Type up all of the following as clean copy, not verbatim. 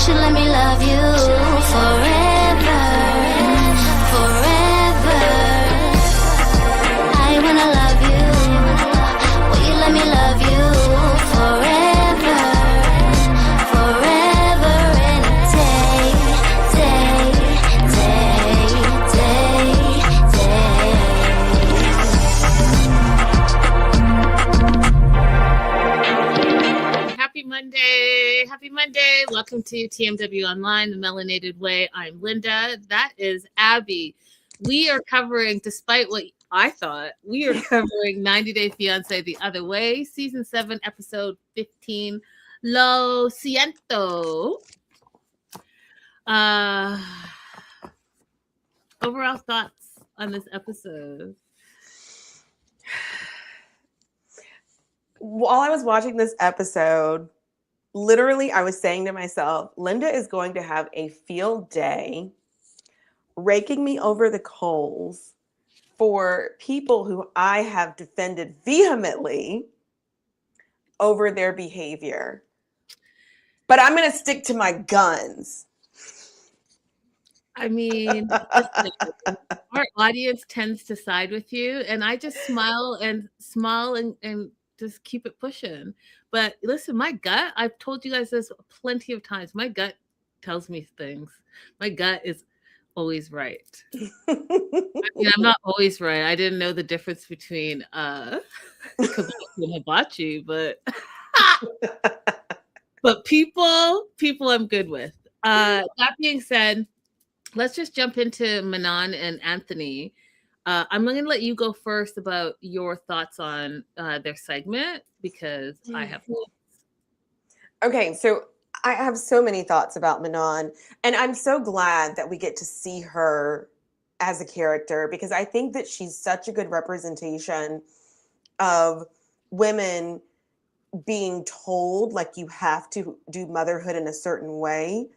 should let me love you forever, forever. I wanna love you. Will you let me love you forever, forever and a day, day, day, day, day. Happy Monday. Happy Monday. Welcome to TMW Online, the Melanated Way. I'm Linda. That is Abby. We are covering, despite what I thought, we are covering 90 Day Fiance the Other Way, Season 7, Episode 15, Lo Siento. Overall thoughts on this episode? While I was watching this episode, literally I was saying to myself, Linda is going to have a field day raking me over the coals for people who I have defended vehemently over their behavior. But I'm going to stick to my guns. I mean, our audience tends to side with you, and I just smile and just keep it pushing. But listen, my gut, I've told you guys this plenty of times. My gut tells me things. My gut is always right. I mean, I'm not always right. I didn't know the difference between kabuki and hibachi, but but people I'm good with. That being said, let's just jump into Manon and Anthony. I'm going to let you go first about your thoughts on their segment because I have thoughts. Okay, so I have so many thoughts about Manon, and I'm so glad that we get to see her as a character because I think that she's such a good representation of women being told like you have to do motherhood in a certain way.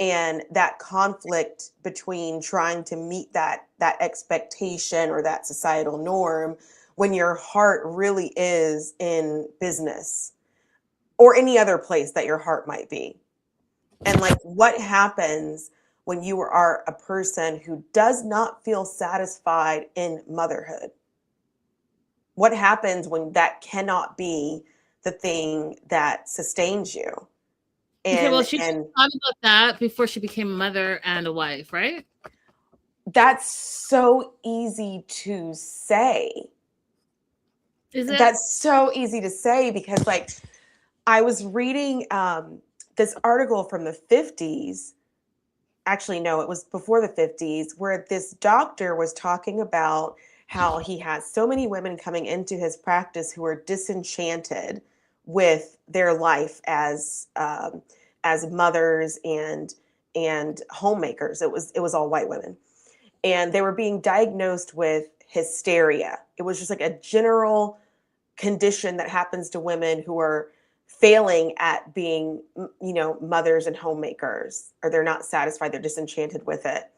And that conflict between trying to meet that expectation or that societal norm when your heart really is in business or any other place that your heart might be. And like what happens when you are a person who does not feel satisfied in motherhood? What happens when that cannot be the thing that sustains you? Okay, well, she thought about that before she became a mother and a wife, right? That's so easy to say. Is it? That's so easy to say because, like, I was reading this article from the 50s. Actually, no, it was before the 50s, where this doctor was talking about how he has so many women coming into his practice who are disenchanted with their life as mothers and homemakers. It was all white women, and they were being diagnosed with hysteria. It was just like a general condition that happens to women who are failing at being, mothers and homemakers, or they're not satisfied, they're disenchanted with it.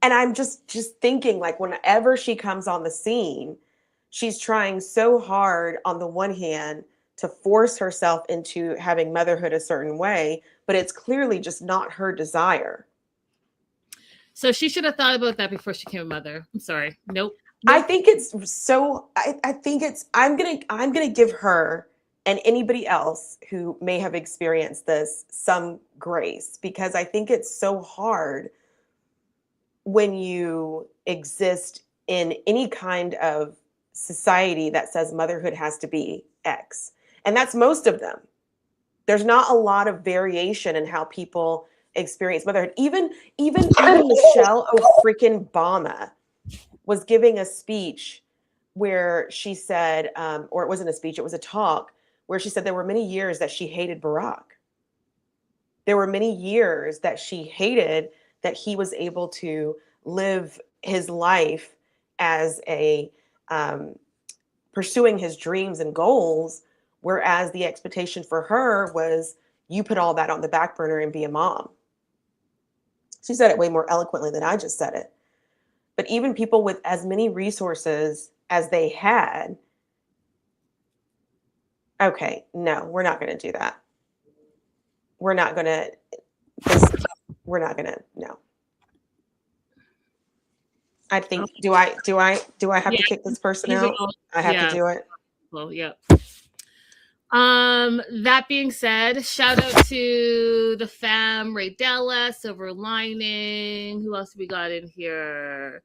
And I'm just thinking, like, whenever she comes on the scene, she's trying so hard on the one hand to force herself into having motherhood a certain way, but it's clearly just not her desire. So she should have thought about that before she became a mother. I'm sorry. Nope. I think it's so, I think it's, I'm going to give her and anybody else who may have experienced this some grace, because I think it's so hard when you exist in any kind of society that says motherhood has to be X. And that's most of them. There's not a lot of variation in how people experience motherhood. Even Michelle Obama was giving a speech where she said, or it wasn't a speech, it was a talk, where she said there were many years that she hated Barack. There were many years that she hated that he was able to live his life as a pursuing his dreams and goals, whereas the expectation for her was you put all that on the back burner and be a mom. She said it way more eloquently than I just said it. But even people with as many resources as they had, okay, no, we're not going to do that. we're not gonna. We're not gonna. No. I think. Do I have to kick this person these are out? all- I have yeah. to do it. Well, yeah. That being said, shout out to the fam, Ray Della, Silver Lining. Who else we got in here?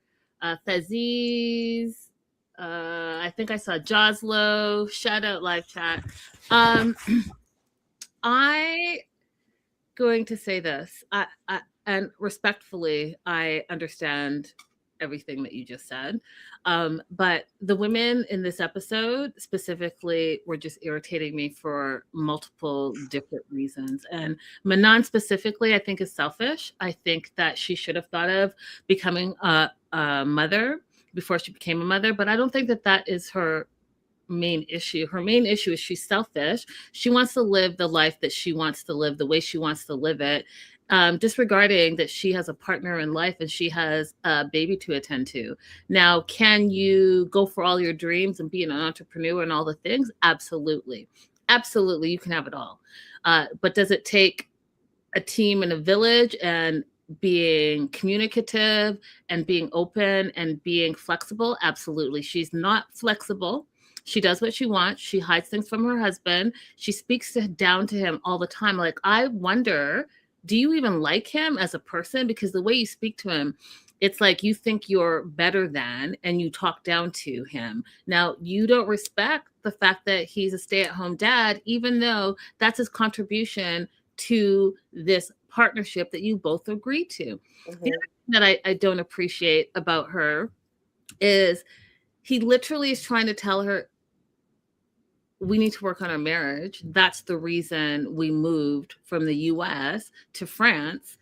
Faziz. I think I saw Joslo. Shout out live chat. I going to say this. And respectfully, I understand everything that you just said. But the women in this episode specifically were just irritating me for multiple different reasons. And Manon specifically, I think, is selfish. I think that she should have thought of becoming a mother before she became a mother. But I don't think that that is her main issue. Her main issue is she's selfish. She wants to live the life that she wants to live, the way she wants to live it. Disregarding that she has a partner in life and she has a baby to attend to. Now, can you go for all your dreams and be an entrepreneur and all the things? Absolutely. Absolutely. You can have it all. But does it take a team and a village and being communicative and being open and being flexible? Absolutely. She's not flexible. She does what she wants. She hides things from her husband. She speaks down to him all the time. Like, I wonder, do you even like him as a person? Because the way you speak to him, it's like you think you're better than, and you talk down to him. Now, you don't respect the fact that he's a stay-at-home dad, even though that's his contribution to this partnership that you both agreed to. Mm-hmm. The other thing that I don't appreciate about her is he literally is trying to tell her, we need to work on our marriage. That's the reason we moved from the US to France.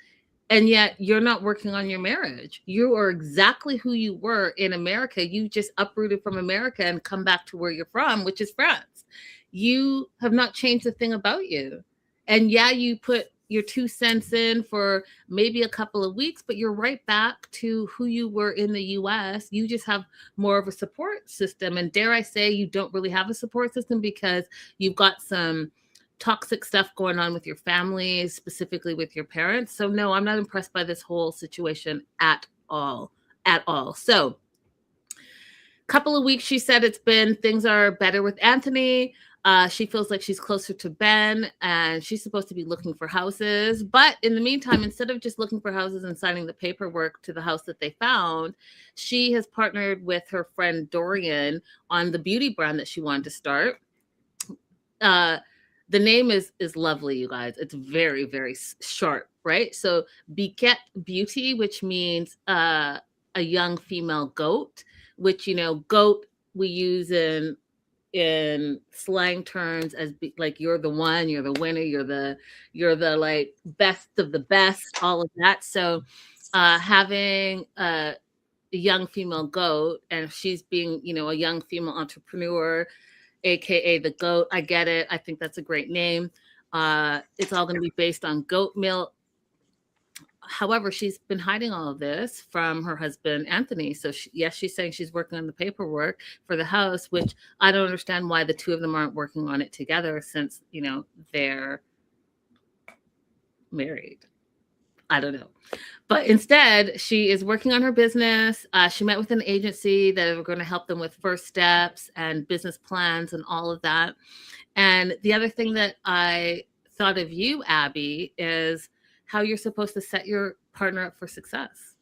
And yet you're not working on your marriage. You are exactly who you were in America. You just uprooted from America and come back to where you're from, which is France. You have not changed a thing about you. And yeah, you put your 2 cents in for maybe a couple of weeks, but you're right back to who you were in the US. You just have more of a support system. And dare I say, you don't really have a support system because you've got some toxic stuff going on with your family, specifically with your parents. So no, I'm not impressed by this whole situation at all. So couple of weeks, she said things are better with Anthony. She feels like she's closer to Ben, and she's supposed to be looking for houses. But in the meantime, instead of just looking for houses and signing the paperwork to the house that they found, she has partnered with her friend Dorian on the beauty brand that she wanted to start. The name is lovely, you guys. It's very, very sharp, right? So Biquette Beauty, which means a young female goat, which, goat we use in slang terms as like you're the one, you're the winner, you're the like best of the best, all of that. So having a young female goat, and she's being, a young female entrepreneur, aka the goat. I get it. I think that's a great name. It's all going to be based on goat milk. However, she's been hiding all of this from her husband, Anthony. So yes, she's saying she's working on the paperwork for the house, which I don't understand why the two of them aren't working on it together since, they're married. I don't know. But instead, she is working on her business. She met with an agency that are going to help them with first steps and business plans and all of that. And the other thing that I thought of you, Abby, is how you're supposed to set your partner up for success.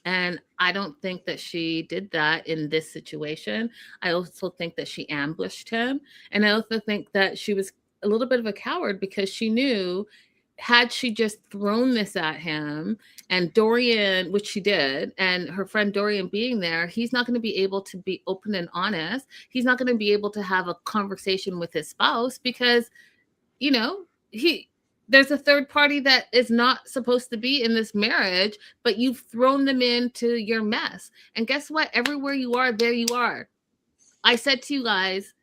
And I don't think that she did that in this situation. I also think that she ambushed him. And I also think that she was a little bit of a coward because she knew, had she just thrown this at him, and Dorian, which she did, and her friend Dorian being there, he's not going to be able to be open and honest. He's not going to be able to have a conversation with his spouse because, there's a third party that is not supposed to be in this marriage, but you've thrown them into your mess. And guess what? Everywhere you are, there you are. I said to you guys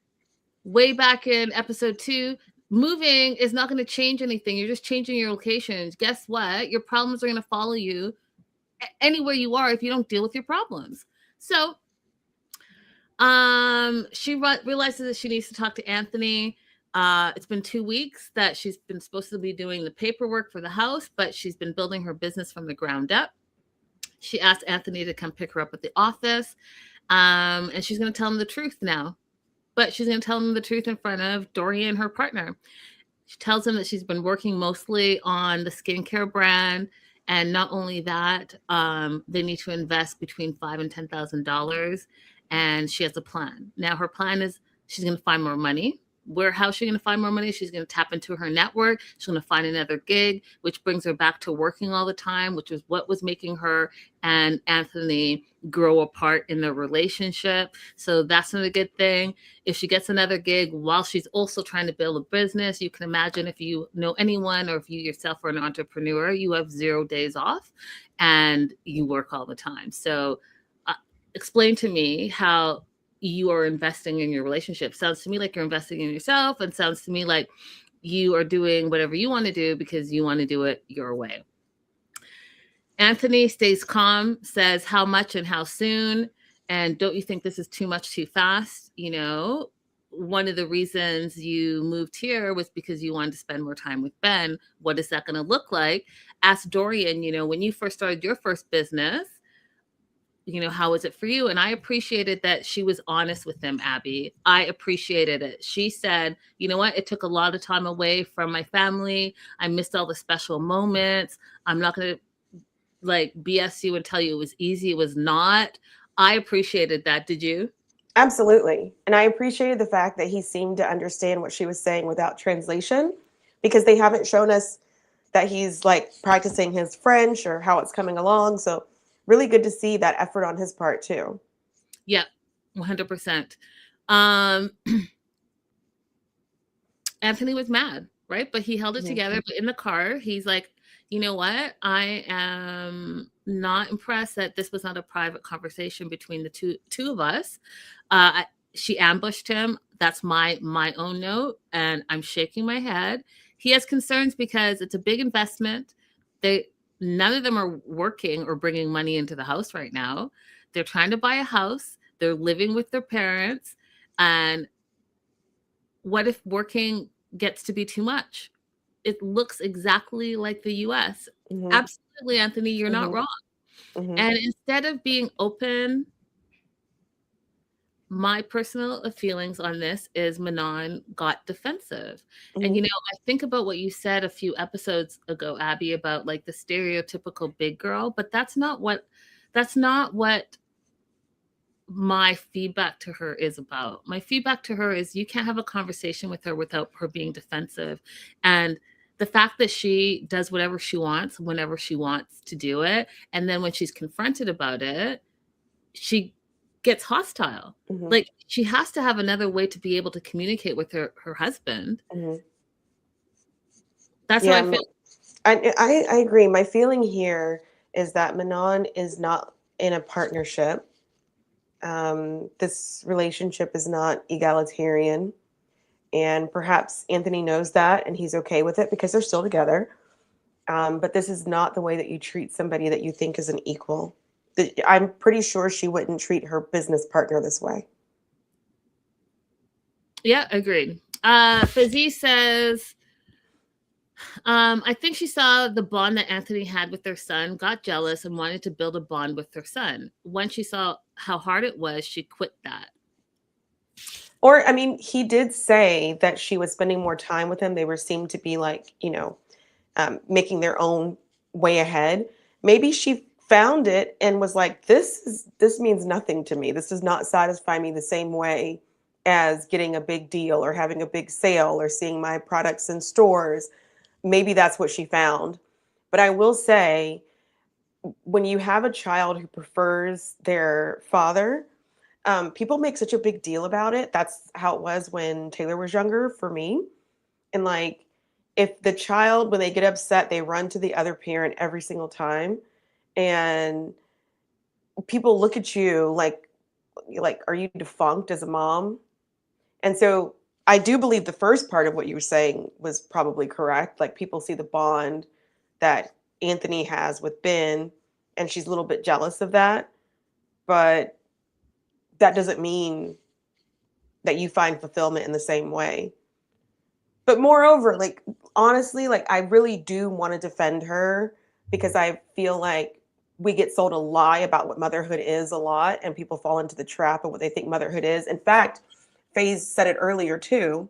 way back in episode 2, moving is not going to change anything. You're just changing your locations. Guess what? Your problems are going to follow you anywhere you are if you don't deal with your problems. So she realizes that she needs to talk to Anthony. It's been 2 weeks that she's been supposed to be doing the paperwork for the house, but she's been building her business from the ground up. She asked Anthony to come pick her up at the office, and she's going to tell him the truth now. But she's going to tell him the truth in front of Dorian, her partner. She tells him that she's been working mostly on the skincare brand. And not only that, they need to invest between $5,000 and $10,000. And she has a plan. Now, her plan is she's going to find more money. How's she going to find more money? She's going to tap into her network. She's going to find another gig, which brings her back to working all the time, which is what was making her and Anthony grow apart in their relationship. So that's not a good thing. If she gets another gig while she's also trying to build a business, you can imagine if you know anyone or if you yourself are an entrepreneur, you have 0 days off and you work all the time. So explain to me how you are investing in your relationship. Sounds to me like you're investing in yourself, and sounds to me like you are doing whatever you want to do because you want to do it your way. Anthony stays calm, says how much and how soon, and don't you think this is too much too fast? You know, one of the reasons you moved here was because you wanted to spend more time with Ben. What is that going to look like? Ask Dorian, you know, when you first started your first business, you know, how was it for you? And I appreciated that she was honest with him, Abby. I appreciated it. She said, you know what? It took a lot of time away from my family. I missed all the special moments. I'm not going to like BS you and tell you it was easy. It was not. I appreciated that. Did you? Absolutely. And I appreciated the fact that he seemed to understand what she was saying without translation, because they haven't shown us that he's like practicing his French or how it's coming along. So really good to see that effort on his part too. Yeah, 100%. Anthony was mad, right? But he held it together. But in the car, he's like, you know what? I am not impressed that this was not a private conversation between the two of us. She ambushed him. That's my own note. And I'm shaking my head. He has concerns because it's a big investment. None of them are working or bringing money into the house right now. They're trying to buy a house. They're living with their parents. And what if working gets to be too much? It looks exactly like the US. Mm-hmm. Absolutely, Anthony, you're not wrong. Mm-hmm. And instead of being open, my personal feelings on this is Manon got defensive. Mm-hmm. And, you know, I think about what you said a few episodes ago, Abby, about like the stereotypical big girl, but that's not what my feedback to her is about. My feedback to her is you can't have a conversation with her without her being defensive. And the fact that she does whatever she wants, whenever she wants to do it, and then when she's confronted about it, she gets hostile. Mm-hmm. Like she has to have another way to be able to communicate with her husband. Mm-hmm. That's how I feel. I agree. My feeling here is that Manon is not in a partnership. This relationship is not egalitarian. And perhaps Anthony knows that and he's okay with it because they're still together. But this is not the way that you treat somebody that you think is an equal. I'm pretty sure she wouldn't treat her business partner this way. Yeah, agreed. Fizzy says, I think she saw the bond that Anthony had with their son, got jealous, and wanted to build a bond with their son. When she saw how hard it was, she quit that. Or, I mean, he did say that she was spending more time with him. They seemed to be like, you know, making their own way ahead. Maybe she found it and was like, this means nothing to me. This does not satisfy me the same way as getting a big deal or having a big sale or seeing my products in stores. Maybe that's what she found. But I will say, when you have a child who prefers their father, people make such a big deal about it. That's how it was when Taylor was younger for me. And like, if the child, when they get upset, they run to the other parent every single time. And people look at you like, are you defunct as a mom? And so I do believe the first part of what you were saying was probably correct. Like people see the bond that Anthony has with Ben, and she's a little bit jealous of that. But that doesn't mean that you find fulfillment in the same way. But moreover, like, honestly, like, I really do want to defend her because I feel like we get sold a lie about what motherhood is a lot, and people fall into the trap of what they think motherhood is. In fact, Faze said it earlier too.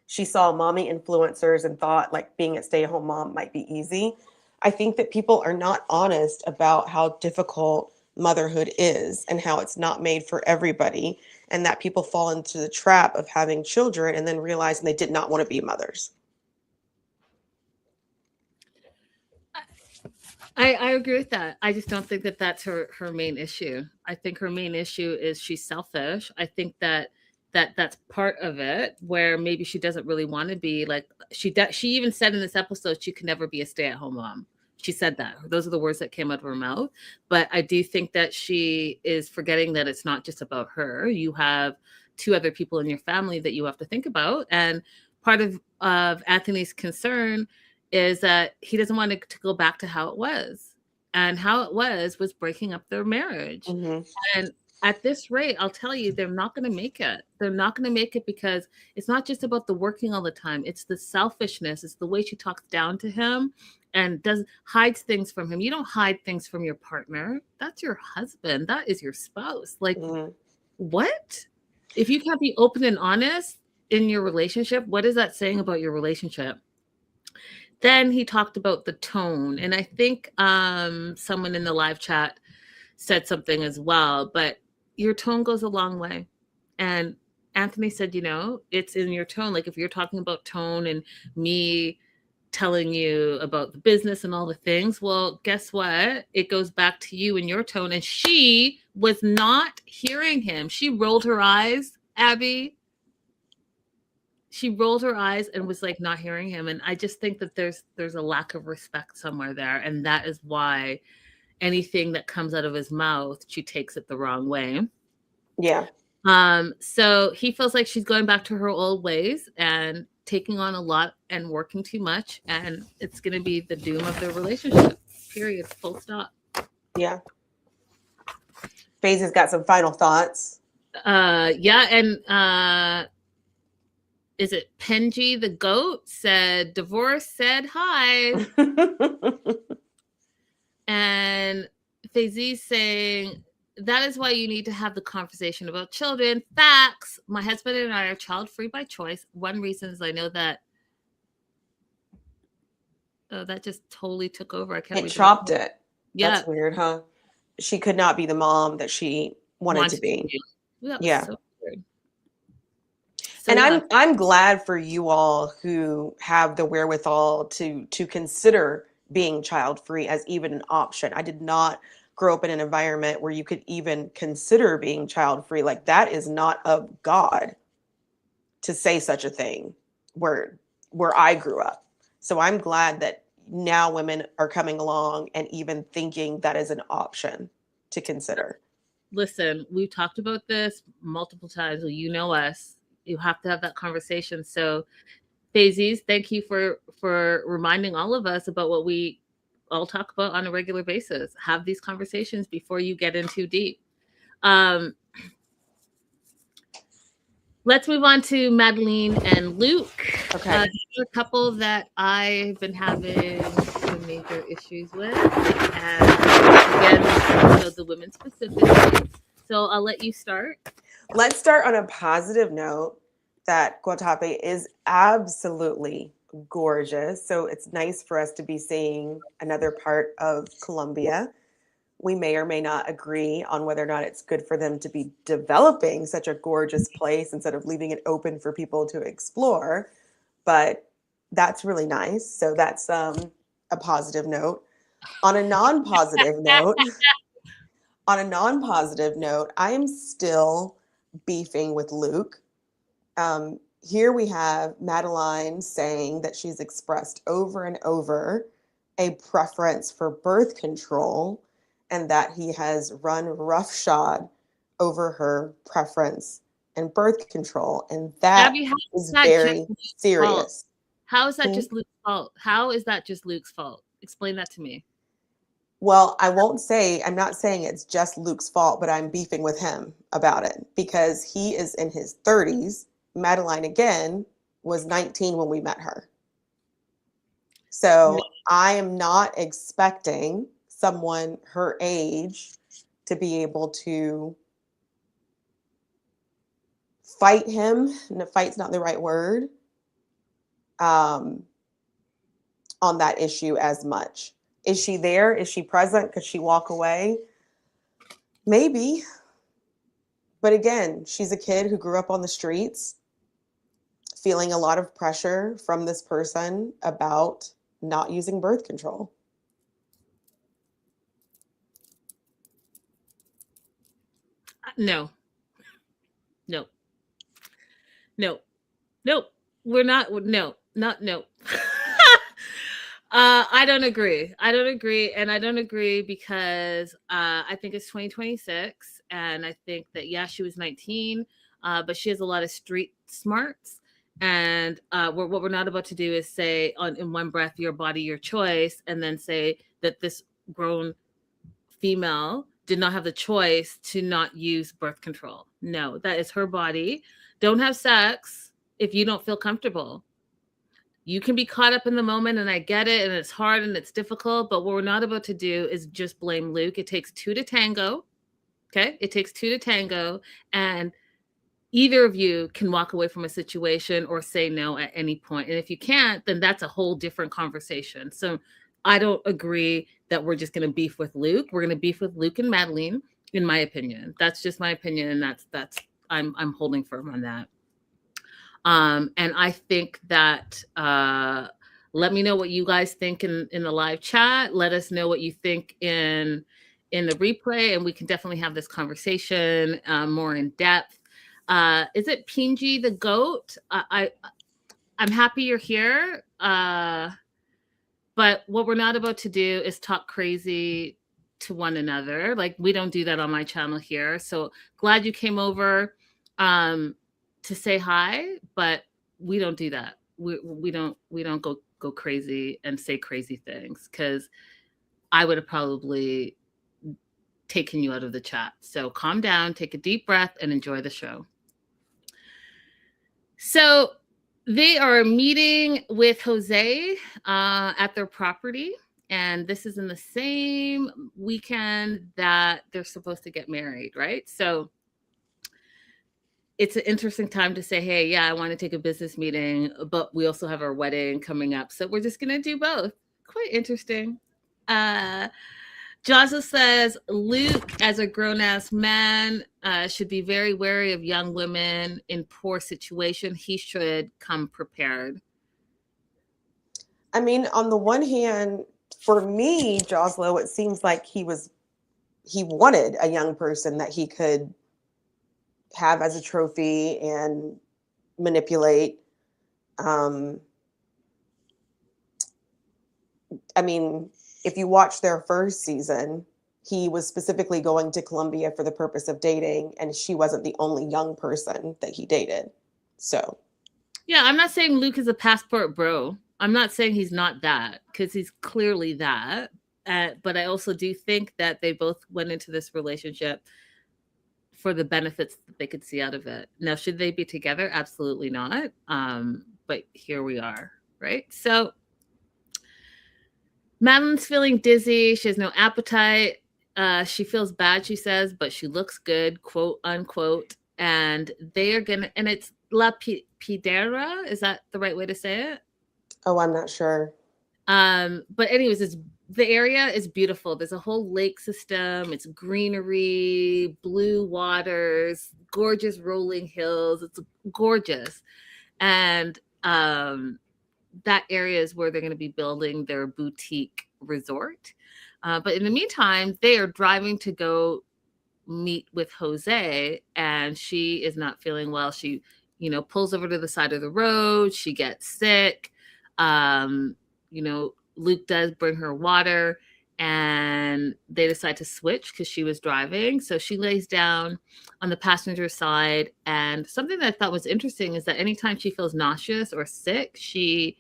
She saw mommy influencers and thought like being a stay-at-home mom might be easy. I think that people are not honest about how difficult motherhood is and how it's not made for everybody, and that people fall into the trap of having children and then realizing they did not want to be mothers. I agree with that. I just don't think that that's her main issue. I think her main issue is she's selfish. I think that's part of it, where maybe she doesn't really want to be like she even said in this episode she could never be a stay-at-home mom. She said that. Those are the words that came out of her mouth. But I do think that she is forgetting that it's not just about her. You have two other people in your family that you have to think about. And part of Anthony's concern is that he doesn't want it to go back to how it was. And how it was breaking up their marriage. Mhm. And at this rate, I'll tell you, they're not going to make it. They're not going to make it because it's not just about the working all the time. It's the selfishness. It's the way she talks down to him and hides things from him. You don't hide things from your partner. That's your husband. That is your spouse. Like, Mhm. what? If you can't be open and honest in your relationship, what is that saying about your relationship? Then he talked about the tone. And I think someone in the live chat said something as well, but your tone goes a long way. And Anthony said, it's in your tone. Like if you're talking about tone and me telling you about the business and all the things, well, guess what? It goes back to you and your tone. And she was not hearing him. She rolled her eyes, Abby. She rolled her eyes and was like not hearing him. And I just think that there's a lack of respect somewhere there. And that is why anything that comes out of his mouth, she takes it the wrong way. Yeah. So he feels like she's going back to her old ways and taking on a lot and working too much. And it's going to be the doom of their relationship, period, full stop. Yeah. Faze has got some final thoughts. Yeah. And, is it Penji the goat said divorce said hi. And Fazee's saying that is why you need to have the conversation about children. Facts. My husband and I are child free by choice. One reason is I know that. Oh, that just totally took over. I can't. It chopped it. Yeah. That's weird, huh? She could not be the mom that she wanted to be. Yeah. So weird. So, and I'm glad for you all who have the wherewithal to consider being child free as even an option. I did not grow up in an environment where you could even consider being child free. Like that is not of God to say such a thing where I grew up. So I'm glad that now women are coming along and even thinking that is an option to consider. Listen, we've talked about this multiple times. Well, you know us. You have to have that conversation. So, Fazies, thank you for reminding all of us about what we all talk about on a regular basis. Have these conversations before you get in too deep. Let's move on to Madeline and Luke. Okay. A couple that I've been having some major issues with. And again, so the women specifically. So I'll let you start. Let's start on a positive note that Guatape is absolutely gorgeous. So it's nice for us to be seeing another part of Colombia. We may or may not agree on whether or not it's good for them to be developing such a gorgeous place instead of leaving it open for people to explore. But that's really nice. So that's a positive note. On a non-positive note, I am still beefing with Luke. Here we have Madeline saying that she's expressed over and over a preference for birth control and that he has run roughshod over her preference and birth control. And that Abby, is very serious. How is that just Luke's fault? How is that just Luke's fault? Explain that to me. Well, I'm not saying it's just Luke's fault, but I'm beefing with him about it because he is in his 30s. Madeline, again, was 19 when we met her. So I am not expecting someone her age to be able to fight him. No, fight's not the right word. On that issue as much. Is she there? Is she present? Could she walk away? Maybe. But again, she's a kid who grew up on the streets, feeling a lot of pressure from this person about not using birth control. No. We're not. No, not no. I don't agree. And I don't agree because I think it's 2026, and I think that she was 19, but she has a lot of street smarts. And what we're not about to do is say in one breath, your body, your choice, and then say that this grown female did not have the choice to not use birth control. No, that is her body. Don't have sex if you don't feel comfortable. You can be caught up in the moment, and I get it, and it's hard and it's difficult, but what we're not about to do is just blame Luke. It takes two to tango. Okay? It takes two to tango, and either of you can walk away from a situation or say no at any point. And if you can't, then that's a whole different conversation. So I don't agree that we're just going to beef with Luke. We're going to beef with Luke and Madeline, in my opinion. That's just my opinion, and that's I'm holding firm on that. And I think that let me know what you guys think in the live chat. Let us know what you think in the replay, and we can definitely have this conversation more in depth. Is it Pinji the goat? I'm happy you're here. But what we're not about to do is talk crazy to one another. Like, we don't do that on my channel here. So glad you came over to say hi, but we don't do that. We don't go crazy and say crazy things, because I would have probably taken you out of the chat. So calm down, take a deep breath, and enjoy the show. So they are meeting with Jose at their property, and this is in the same weekend that they're supposed to get married, right? So it's an interesting time to say, hey, I want to take a business meeting, but we also have our wedding coming up, so we're just going to do both. Quite interesting. Jaza says, Luke, as a grown-ass man, should be very wary of young women in poor situation. He should come prepared. I mean, on the one hand, for me, Joslo, it seems like he wanted a young person that he could have as a trophy and manipulate. I mean, if you watch their first season, he was specifically going to Colombia for the purpose of dating, and she wasn't the only young person that he dated. So, yeah, I'm not saying Luke is a passport bro. I'm not saying he's not that, because he's clearly that. But I also do think that they both went into this relationship for the benefits that they could see out of it. Now, should they be together? Absolutely not. But here we are, right? So Madeline's feeling dizzy. She has no appetite. She feels bad, she says, but she looks good, quote unquote. And they are going to, and it's La Pidera. Is that the right way to say it? Oh, I'm not sure. But anyways, the area is beautiful. There's a whole lake system. It's greenery, blue waters, gorgeous rolling hills. It's gorgeous. And that area is where they're going to be building their boutique resort. But in the meantime, they are driving to go meet with Jose, and she is not feeling well. She, pulls over to the side of the road. She gets sick. Luke does bring her water, and they decide to switch because she was driving. So she lays down on the passenger side. And something that I thought was interesting is that anytime she feels nauseous or sick, she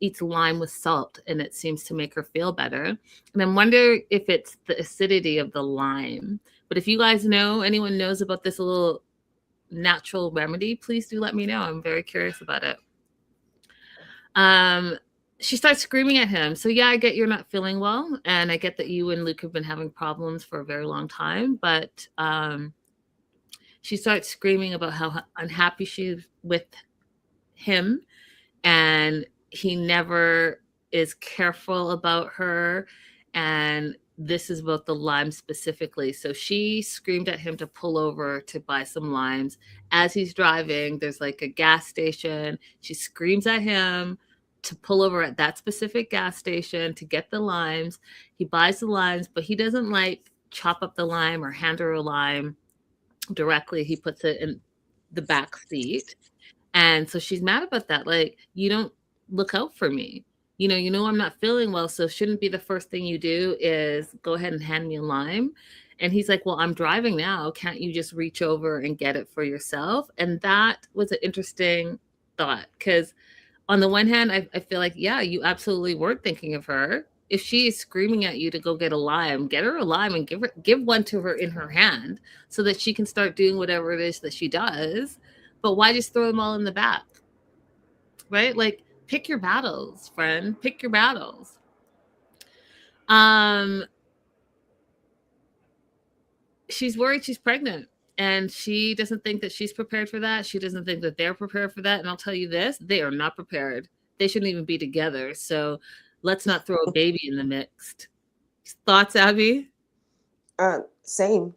eats lime with salt, and it seems to make her feel better. And I wonder if it's the acidity of the lime. But if you guys know, anyone knows about this little natural remedy, please do let me know. I'm very curious about it. She starts screaming at him. So yeah, I get you're not feeling well, and I get that you and Luke have been having problems for a very long time, but she starts screaming about how unhappy she is with him, and he never is careful about her, and this is about the limes specifically. So she screamed at him to pull over to buy some limes. As he's driving, there's like a gas station. She screams at him to pull over at that specific gas station to get the limes. He buys the limes, but he doesn't like chop up the lime or hand her a lime directly. He puts it in the back seat. And so she's mad about that. Like, you don't look out for me. You know I'm not feeling well, so shouldn't be the first thing you do is go ahead and hand me a lime. And he's like, well, I'm driving now. Can't you just reach over and get it for yourself? And that was an interesting thought, because on the one hand, I feel like, yeah, you absolutely were thinking of her. If she is screaming at you to go get a lime, get her a lime and give one to her in her hand so that she can start doing whatever it is that she does. But why just throw them all in the back? Right? Like, pick your battles, friend. Pick your battles. She's worried she's pregnant, and she doesn't think that she's prepared for that. She doesn't think that they're prepared for that. And I'll tell you this, they are not prepared. They shouldn't even be together. So let's not throw a baby in the mix. Thoughts, Abby? Same.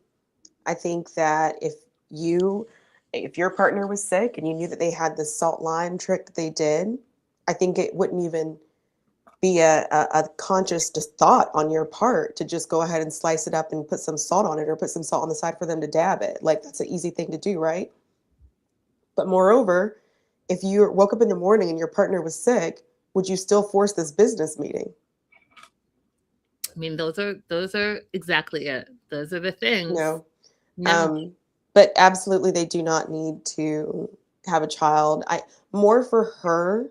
I think that if your partner was sick and you knew that they had this salt lime trick that they did, I think it wouldn't even be a conscious just thought on your part to just go ahead and slice it up and put some salt on it, or put some salt on the side for them to dab it. Like, that's an easy thing to do, right? But moreover, if you woke up in the morning and your partner was sick, would you still force this business meeting? I mean, those are exactly it. Those are the things. No. No. But absolutely, they do not need to have a child. More for her,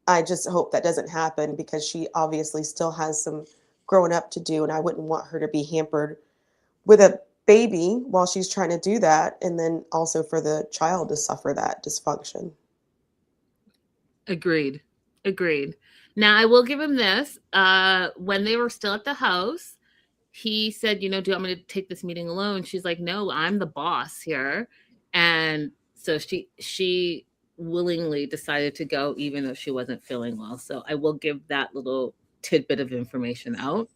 I just hope that doesn't happen, because she obviously still has some growing up to do, and I wouldn't want her to be hampered with a baby while she's trying to do that, and then also for the child to suffer that dysfunction. Agreed. Now, I will give him this. When they were still at the house, he said, do you want me to take this meeting alone? She's like, no, I'm the boss here. And so she willingly decided to go, even though she wasn't feeling well. So I will give that little tidbit of information out.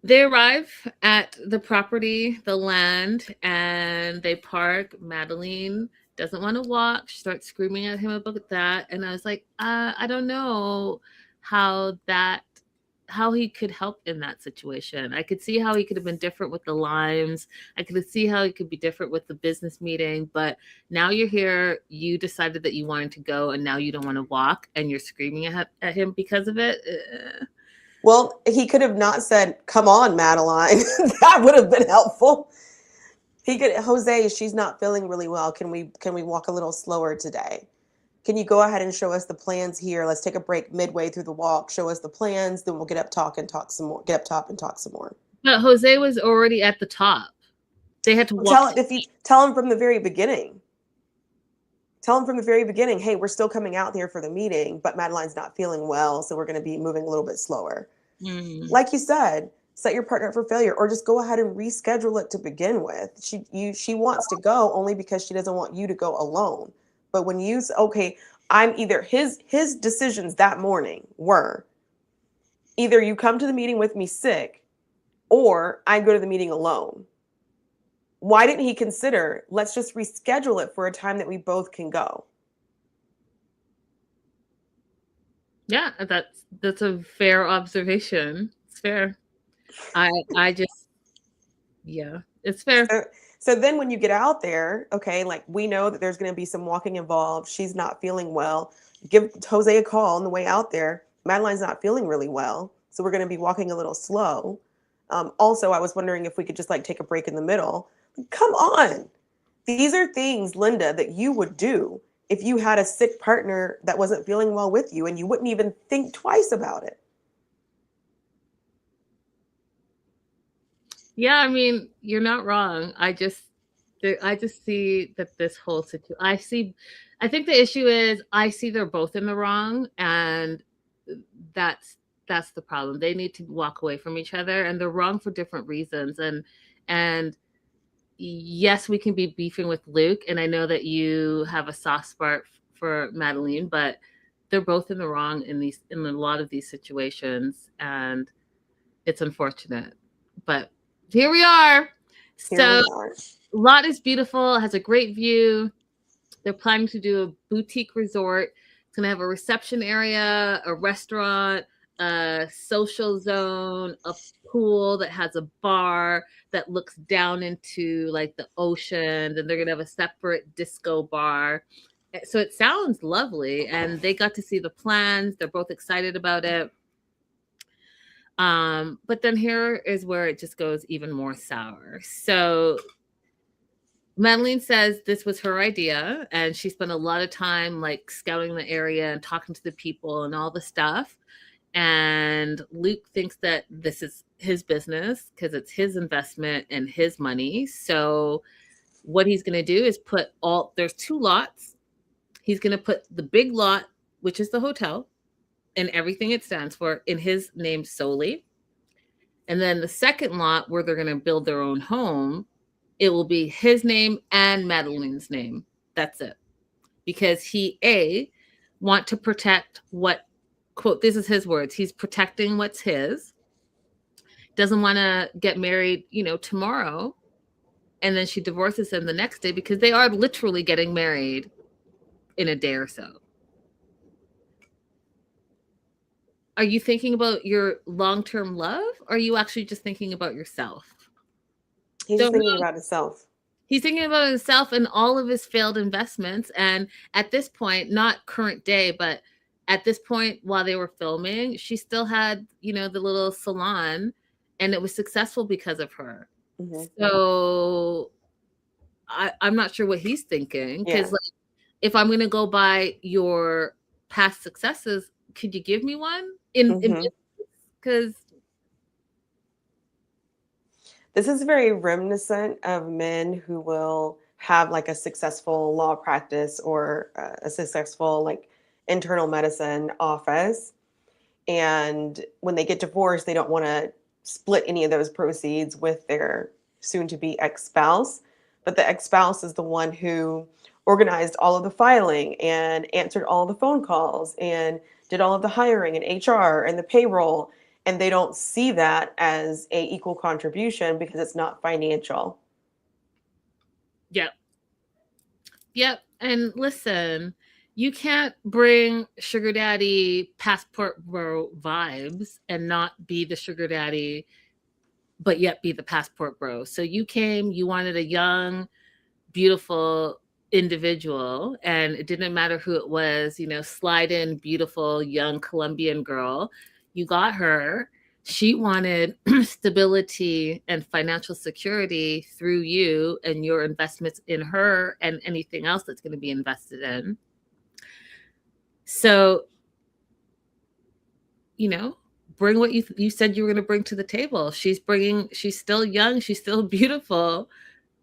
They arrive at the property, the land, and they park. Madeline doesn't want to walk. She starts screaming at him about that. And I was like, I don't know how he could help in that situation. I could see how he could have been different with the limes. I could see how he could be different with the business meeting. But now you're here, you decided that you wanted to go, and now you don't want to walk, and you're screaming at him because of it. Well, he could have not said, come on, Madeline. That would have been helpful. He could, Jose, she's not feeling really well. Can we walk a little slower today? Can you go ahead and show us the plans here? Let's take a break midway through the walk. Show us the plans. Then we'll get up top and talk some more. But Jose was already at the top. They had to walk. Tell him from the very beginning. Tell him from the very beginning, hey, we're still coming out here for the meeting, but Madeline's not feeling well, so we're going to be moving a little bit slower. Like you said, set your partner up for failure, or just go ahead and reschedule it to begin with. She wants to go only because she doesn't want you to go alone. But when you say, okay, I'm either his decisions that morning were either you come to the meeting with me sick, or I go to the meeting alone. Why didn't he consider, let's just reschedule it for a time that we both can go? Yeah, that's a fair observation. It's fair. I just, yeah, it's fair. So then when you get out there, okay, like, we know that there's going to be some walking involved. She's not feeling well. Give Jose a call on the way out there. Madeline's not feeling really well, so we're going to be walking a little slow. Also, I was wondering if we could just take a break in the middle. Come on. These are things, Linda, that you would do if you had a sick partner that wasn't feeling well with you, and you wouldn't even think twice about it. Yeah, I mean, you're not wrong. I just see that this whole situation. I think the issue is I see they're both in the wrong, and that's that's the problem. They need to walk away from each other, and they're wrong for different reasons. And yes, we can be beefing with Luke, and I know that you have a soft spot for Madeline, but they're both in the wrong in a lot of these situations, and it's unfortunate. But here we are. Here So we are. lot is beautiful, has a great view. They're planning to do a boutique resort. It's going to have a reception area, a restaurant, a social zone, a pool that has a bar that looks down into like the ocean. And they're going to have a separate disco bar. So it sounds lovely. And they got to see the plans. They're both excited about it. But then here is where it just goes even more sour. So Madeline says this was her idea, and she spent a lot of time like scouting the area and talking to the people and all the stuff. And Luke thinks that this is his business because it's his investment and his money. So what he's going to do is there's 2 lots. He's going to put the big lot, which is the hotel and everything it stands for, in his name solely. And then the second lot where they're going to build their own home, it will be his name and Madeline's name. That's it. Because he want to protect what, quote, this is his words. He's protecting what's his. Doesn't want to get married, tomorrow. And then she divorces him the next day because they are literally getting married in a day or so. Are you thinking about your long-term love? Or are you actually just thinking about yourself? He's just thinking about himself. He's thinking about himself and all of his failed investments. And at this point, not current day, but at this point, while they were filming, she still had, the little salon, and it was successful because of her. Mm-hmm. So I'm not sure what he's thinking. Because like, if I'm going to go by your past successes, could you give me one? Because this is very reminiscent of men who will have like a successful law practice or a successful like internal medicine office. And when they get divorced, they don't want to split any of those proceeds with their soon-to-be ex-spouse. But the ex-spouse is the one who organized all of the filing and answered all of the phone calls and did all of the hiring and HR and the payroll. And they don't see that as a equal contribution because it's not financial. Yep. And listen, you can't bring sugar daddy passport bro vibes and not be the sugar daddy, but yet be the passport bro. So you wanted a young, beautiful individual, and it didn't matter who it was, slide in beautiful young Colombian girl. You got her. She wanted stability and financial security through you and your investments in her and anything else that's going to be invested in. So, bring what you said you were going to bring to the table. She's still young, she's still beautiful,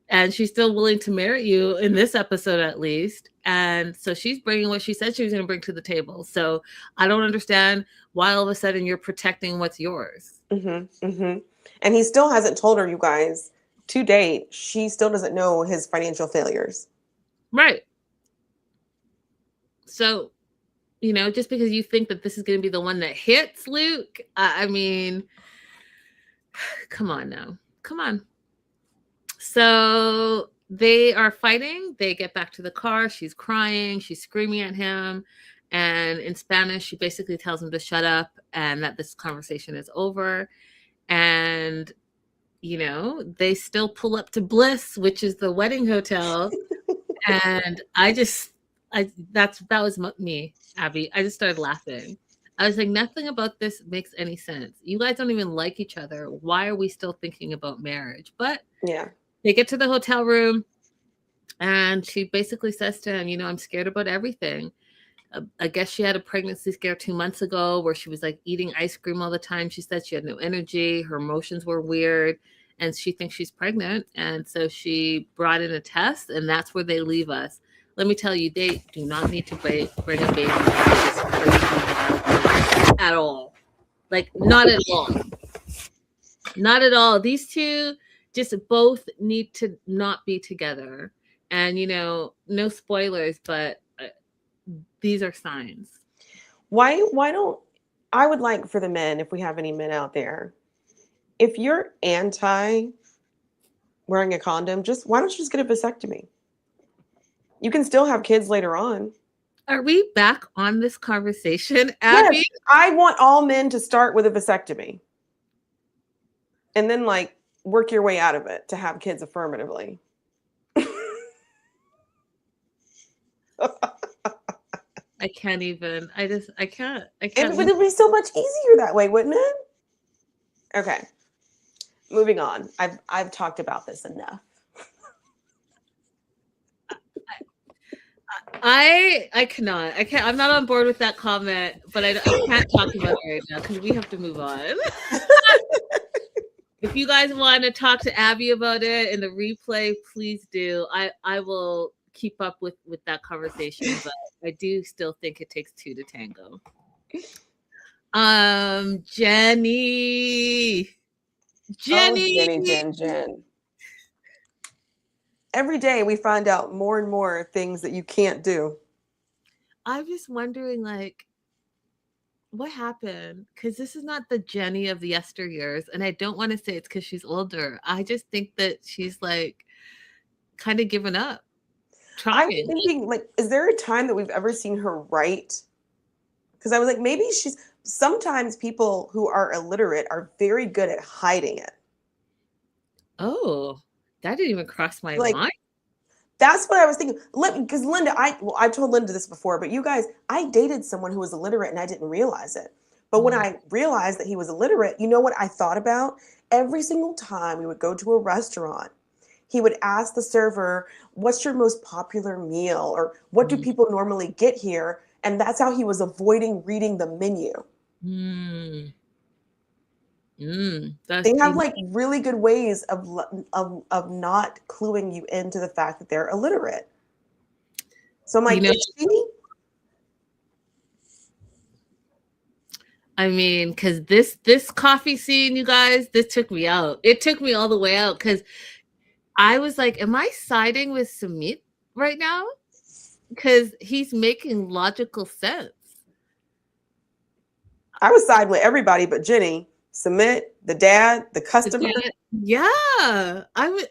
and she's still willing to marry you in this episode at least. And so she's bringing what she said she was going to bring to the table. So I don't understand why all of a sudden you're protecting what's yours. Mm-hmm, mm-hmm. And he still hasn't told her, you guys, to date, she still doesn't know his financial failures. Right. So, just because you think that this is going to be the one that hits Luke, I mean, come on now. Come on. So they are fighting. They get back to the car. She's crying. She's screaming at him. And in Spanish, she basically tells him to shut up and that this conversation is over. And, they still pull up to Bliss, which is the wedding hotel. And that was me, Abby. I just started laughing. I was like, nothing about this makes any sense. You guys don't even like each other. Why are we still thinking about marriage? But yeah. They get to the hotel room, and she basically says to him, I'm scared about everything. I guess she had a pregnancy scare 2 months ago where she was like eating ice cream all the time. She said she had no energy. Her emotions were weird. and she thinks she's pregnant. And so she brought in a test, and that's where they leave us. Let me tell you, they do not need to bring a baby this crazy at all. Like, not at all. Not at all. These two just both need to not be together. And, no spoilers, but these are signs. Why don't I would like for the men, if we have any men out there, if you're anti wearing a condom, why don't you just get a vasectomy? You can still have kids later on. Are we back on this conversation, Abby? Yes, I want all men to start with a vasectomy. And then work your way out of it to have kids affirmatively. I can't even. I can't. But it'd be so much easier that way, wouldn't it? Okay. Moving on. I've talked about this enough. I cannot. I can't. I'm not on board with that comment, but I can't talk about it right now because we have to move on. If you guys want to talk to Abby about it in the replay, please do. I will keep up with that conversation, but I do still think it takes two to tango. Jenny. Jen. Every day we find out more and more things that you can't do. I'm just wondering, what happened? Because this is not the Jenny of the yesteryears, and I don't want to say it's because she's older. I just think that she's kind of given up. I'm thinking, is there a time that we've ever seen her write? Because I was like, maybe sometimes people who are illiterate are very good at hiding it. Oh, that didn't even cross my mind. That's what I was thinking. Because Linda, I told Linda this before, but you guys, I dated someone who was illiterate and I didn't realize it. But when I realized that he was illiterate, you know what I thought about? Every single time we would go to a restaurant, he would ask the server, what's your most popular meal? Or what do people normally get here? And that's how he was avoiding reading the menu. They have really good ways of not cluing you into the fact that they're illiterate. So I'm like, is she? I mean, because this coffee scene, you guys, this took me out. It took me all the way out because I was like, am I siding with Sumit right now? Because he's making logical sense. I was siding with everybody but Jenny. Sumit, the dad, the customer. Yeah, I would.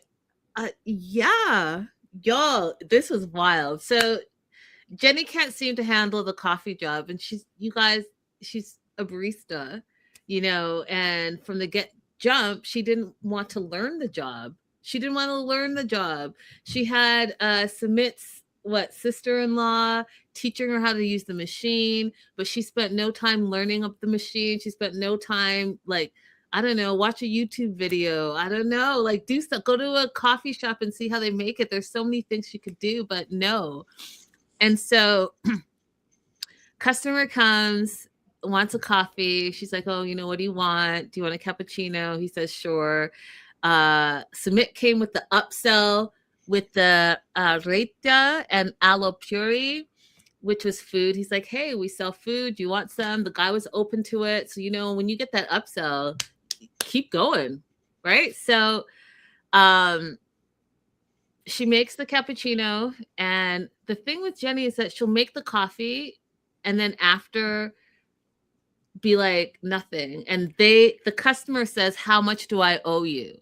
Yeah, y'all, this was wild. So Jenny can't seem to handle the coffee job, and she's a barista, and from the jump, she didn't want to learn the job. She had Sumit's sister-in-law teaching her how to use the machine, but she spent no time learning up the machine. She spent no time, I don't know, watch a YouTube video. I don't know, do stuff. Go to a coffee shop and see how they make it. There's so many things she could do, but no. And so customer comes, wants a coffee. She's like, oh, what do you want? Do you want a cappuccino? He says, sure. Sumit came with the upsell with the Reta and aloe puree, which was food. He's like, hey, we sell food. Do you want some? The guy was open to it. So, when you get that upsell, keep going, right? So she makes the cappuccino. And the thing with Jenny is that she'll make the coffee and then after be like, nothing. And the customer says, how much do I owe you?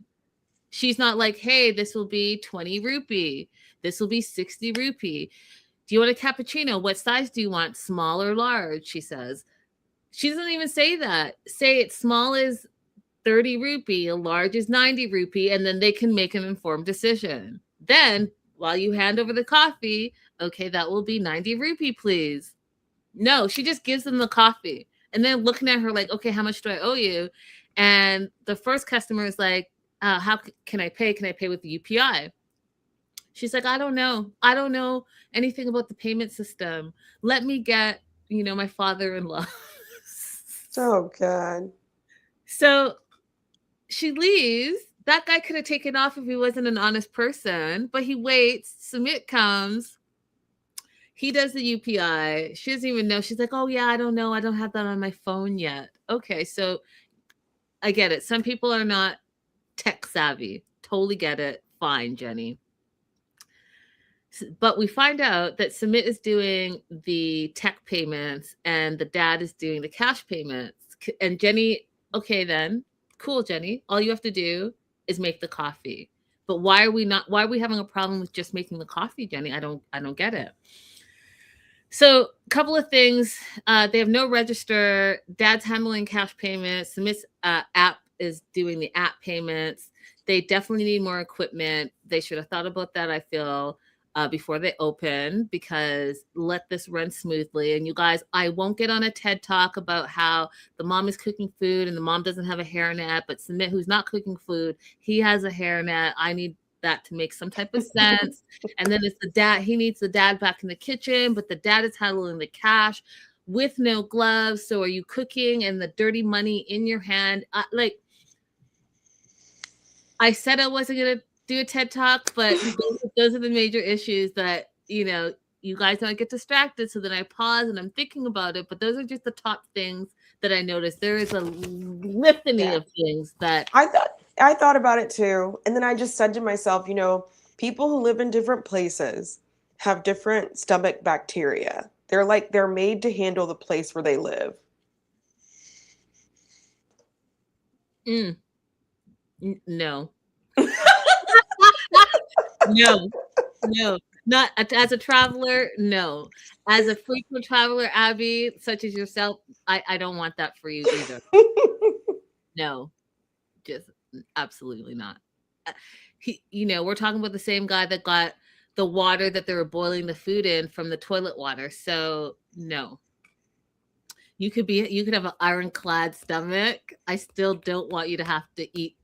She's not like, hey, this will be 20 rupee. This will be 60 rupee. Do you want a cappuccino? What size do you want? Small or large? She says. She doesn't even say that. Say it's small is 30 rupee, a large is 90 rupee, and then they can make an informed decision. Then, while you hand over the coffee, okay, that will be 90 rupee, please. No, she just gives them the coffee. And then looking at her like, okay, how much do I owe you? And the first customer is like, how can I pay? Can I pay with the UPI? She's like, I don't know. I don't know anything about the payment system. Let me get, my father-in-law. Oh, God. So she leaves. that guy could have taken off if he wasn't an honest person, but he waits. Sumit comes. He does the UPI. She doesn't even know. She's like, oh, yeah, I don't know. I don't have that on my phone yet. Okay, so I get it. Some people are not tech savvy. Totally get it. Fine, Jenny. But we find out that Sumit is doing the tech payments and the dad is doing the cash payments. And Jenny, okay, then cool, Jenny. All you have to do is make the coffee. But why are we having a problem with just making the coffee, Jenny? I don't get it. So a couple of things. They have no register. Dad's handling cash payments. Sumit's app is doing the app payments. They definitely need more equipment. They should have thought about that, I feel, before they open, because let this run smoothly. And you guys, I won't get on a TED Talk about how the mom is cooking food and the mom doesn't have a hairnet, but Sumit, who's not cooking food, he has a hairnet. I need that to make some type of sense. And then it's the dad. He needs the dad back in the kitchen, but the dad is handling the cash with no gloves. So are you cooking and the dirty money in your hand? I said I wasn't going to do a TED Talk, but those are the major issues that, you guys don't get distracted. So then I pause and I'm thinking about it. But those are just the top things that I noticed. There is a litany of things that I thought about it too. And then I just said to myself, people who live in different places have different stomach bacteria. They're made to handle the place where they live. No. No, not as a traveler. No, as a frequent traveler, Abby, such as yourself, I don't want that for you either. No, just absolutely not. We're talking about the same guy that got the water that they were boiling the food in from the toilet water. So no, you could have an ironclad stomach. I still don't want you to have to eat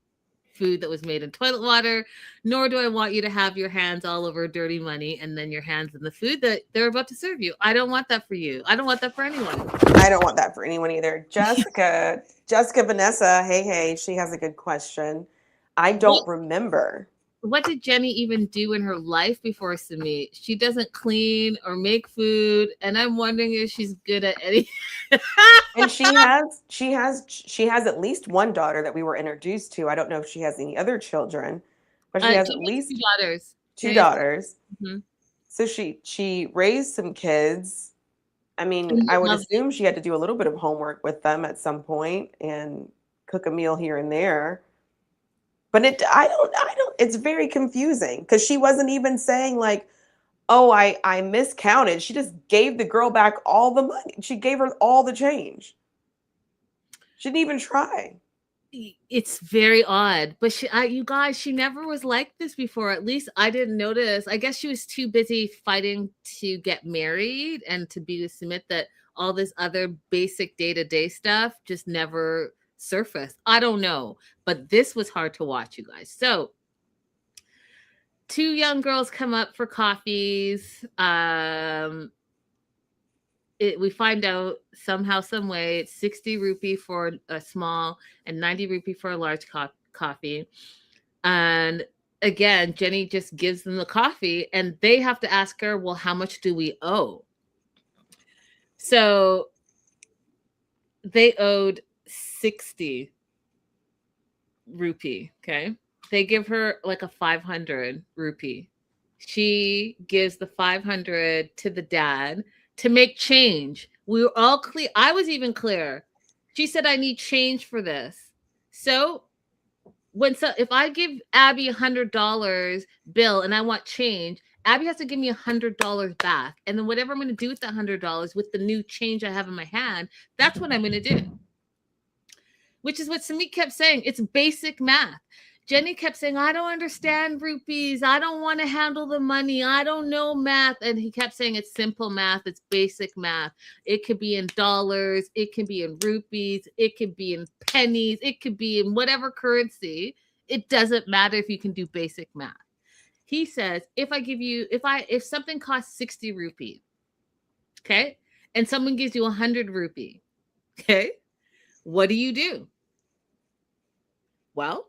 food that was made in toilet water, nor do I want you to have your hands all over dirty money and then your hands in the food that they're about to serve you. I don't want that for you. I don't want that for anyone. I don't want that for anyone either. Jessica Vanessa, hey, she has a good question. I don't remember. What did Jenny even do in her life before Sumit? She doesn't clean or make food, and I'm wondering if she's good at any. And she has at least one daughter that we were introduced to. I don't know if she has any other children, but she has at least two daughters. Mm-hmm. So she raised some kids. I mean, I would assume she had to do a little bit of homework with them at some point and cook a meal here and there. But I don't, it's very confusing because she wasn't even saying like, oh, I miscounted. She just gave the girl back all the money. She gave her all the change. She didn't even try. It's very odd, but you guys, she never was like this before. At least I didn't notice. I guess she was too busy fighting to get married and to be with Sumit that all this other basic day-to-day stuff just never surfaced. I don't know, but this was hard to watch, you guys. So two young girls come up for coffees. We find out somehow, some way, it's 60 rupee for a small and 90 rupee for a large coffee. And again, Jenny just gives them the coffee and they have to ask her, well, how much do we owe? So they owed 60 rupee. Okay. They give her like a 500 rupee. She gives the 500 to the dad to make change. We were all clear. I was even clear. She said, I need change for this. So if I give Abby $100 bill and I want change, Abby has to give me $100 back. And then whatever I'm going to do with that $100 with the new change I have in my hand, that's what I'm going to do. Which is what Sumit kept saying. It's basic math. Jenny kept saying, I don't understand rupees. I don't want to handle the money. I don't know math. And he kept saying it's simple math. It's basic math. It could be in dollars. It can be in rupees. It could be in pennies. It could be in whatever currency. It doesn't matter if you can do basic math. He says, if something costs 60 rupee, okay, and someone gives you 100 rupee, okay, what do you do? Well,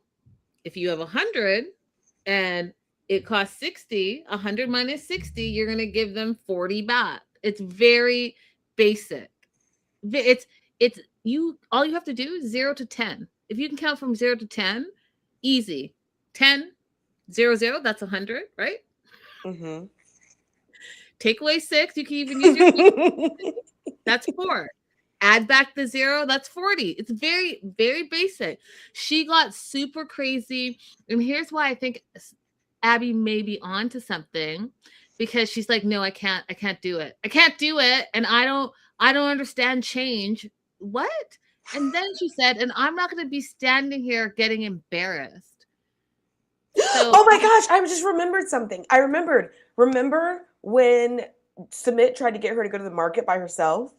If you have 100 and it costs 60, 100 minus 60, you're going to give them 40 back. It's very basic. It's you, all you have to do is 0 to 10. If you can count from 0 to 10, easy. 10, 0, 0, that's 100, right? Mm-hmm. Take away 6, you can even use your that's 4. Add back the 0, that's 40. It's very, very basic. She got super crazy. And here's why I think Abby may be on to something, because she's like, no, I can't do it. I can't do it. And I don't understand change. What? And then she said, and I'm not going to be standing here getting embarrassed. So, oh my gosh, I just remembered something. I remembered. Remember when Submit tried to get her to go to the market by herself?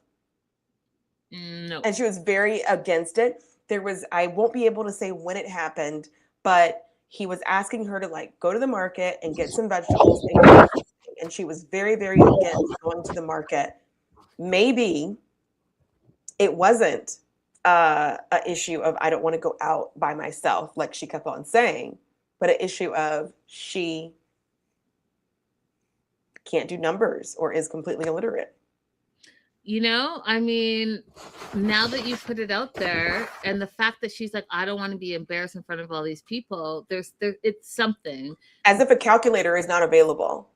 No. And she was very against it. There was, I won't be able to say when it happened, but he was asking her to like go to the market and get some vegetables. And she was very, very against going to the market. Maybe it wasn't an issue of I don't want to go out by myself, like she kept on saying, but an issue of she can't do numbers or is completely illiterate. You know, I mean, now that you put it out there, and the fact that she's like, I don't want to be embarrassed in front of all these people, it's something. As if a calculator is not available.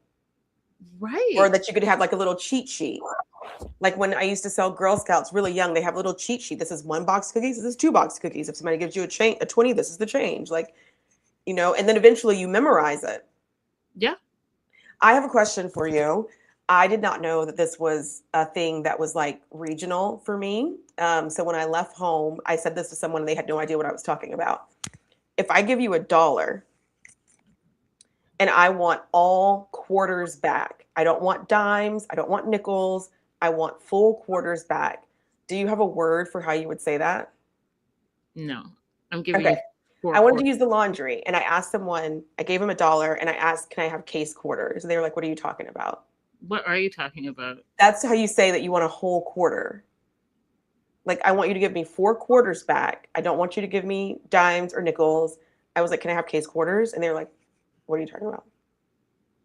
Right. Or that you could have like a little cheat sheet. Like when I used to sell Girl Scouts really young, they have a little cheat sheet. This is 1 box of cookies. This is 2 box cookies. If somebody gives you a 20, this is the change. Like, you know, and then eventually you memorize it. Yeah. I have a question for you. I did not know that this was a thing that was like regional for me. So when I left home, I said this to someone and they had no idea what I was talking about. If I give you $1 and I want all quarters back, I don't want dimes, I don't want nickels, I want full quarters back. Do you have a word for how you would say that? No, I'm giving you I wanted to use the laundry and I asked someone, I gave him $1 and I asked, can I have case quarters? And they were like, what are you talking about? What are you talking about? That's how you say that you want a whole quarter. Like, I want you to give me 4 quarters back. I don't want you to give me dimes or nickels. I was like, can I have case quarters? And they were like, what are you talking about?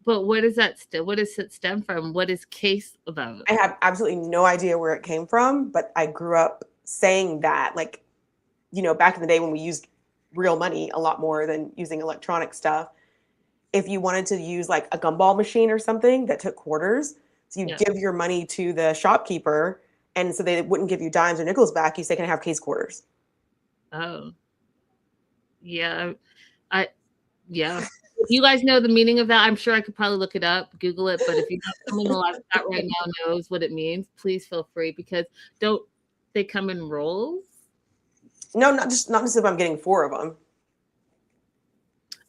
But what is that what does it stem from? What is case about? I have absolutely no idea where it came from, but I grew up saying that, like, you know, back in the day when we used real money a lot more than using electronic stuff. If you wanted to use like a gumball machine or something that took quarters, so you give your money to the shopkeeper, and so they wouldn't give you dimes or nickels back. You say, can I have case quarters? Oh, yeah. Yeah. If you guys know the meaning of that, I'm sure I could probably look it up, Google it. But if you know someone in the live chat right now knows what it means, please feel free, because don't they come in rolls? No, not just if I'm getting 4 of them.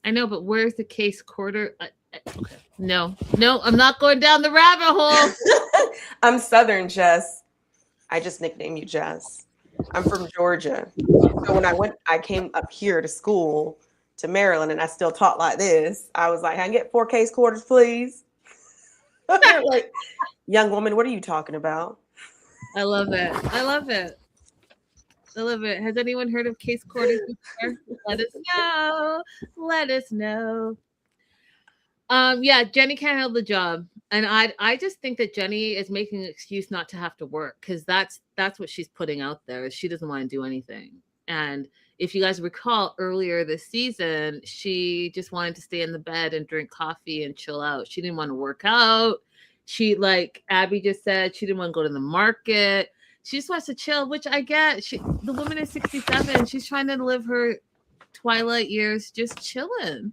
I know, but where's the case quarter? Okay. No, I'm not going down the rabbit hole. I'm Southern, Jess. I just nicknamed you Jess. I'm from Georgia. So when I came up here to school to Maryland, and I still taught like this. I was like, can I get 4 case quarters, please? Like, young woman, what are you talking about? I love it. I love it. Has anyone heard of case quarters before? Let us know. Yeah, Jenny can't hold the job. And I just think that Jenny is making an excuse not to have to work, because that's what she's putting out there. She doesn't want to do anything. And if you guys recall, earlier this season, she just wanted to stay in the bed and drink coffee and chill out. She didn't want to work out. She, like Abby just said, she didn't want to go to the market. She just wants to chill, which I get. The woman is 67. She's trying to live her twilight years just chilling.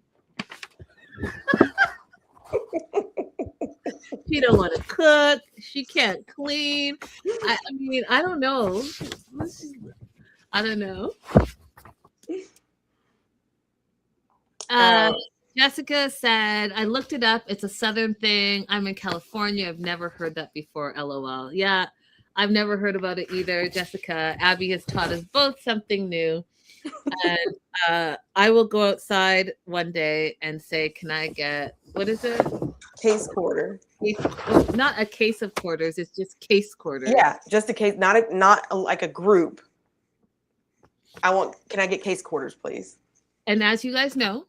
She don't want to cook. She can't clean. I mean, I don't know. I don't know. Jessica said, I looked it up. It's a Southern thing. I'm in California. I've never heard that before. LOL. Yeah, I've never heard about it either, Jessica. Abby has taught us both something new. And I will go outside one day and say, can I get, what is it? Case quarter. Not a case of quarters. It's just case quarters. Yeah, just a case, not like a group. Can I get case quarters, please? And as you guys know,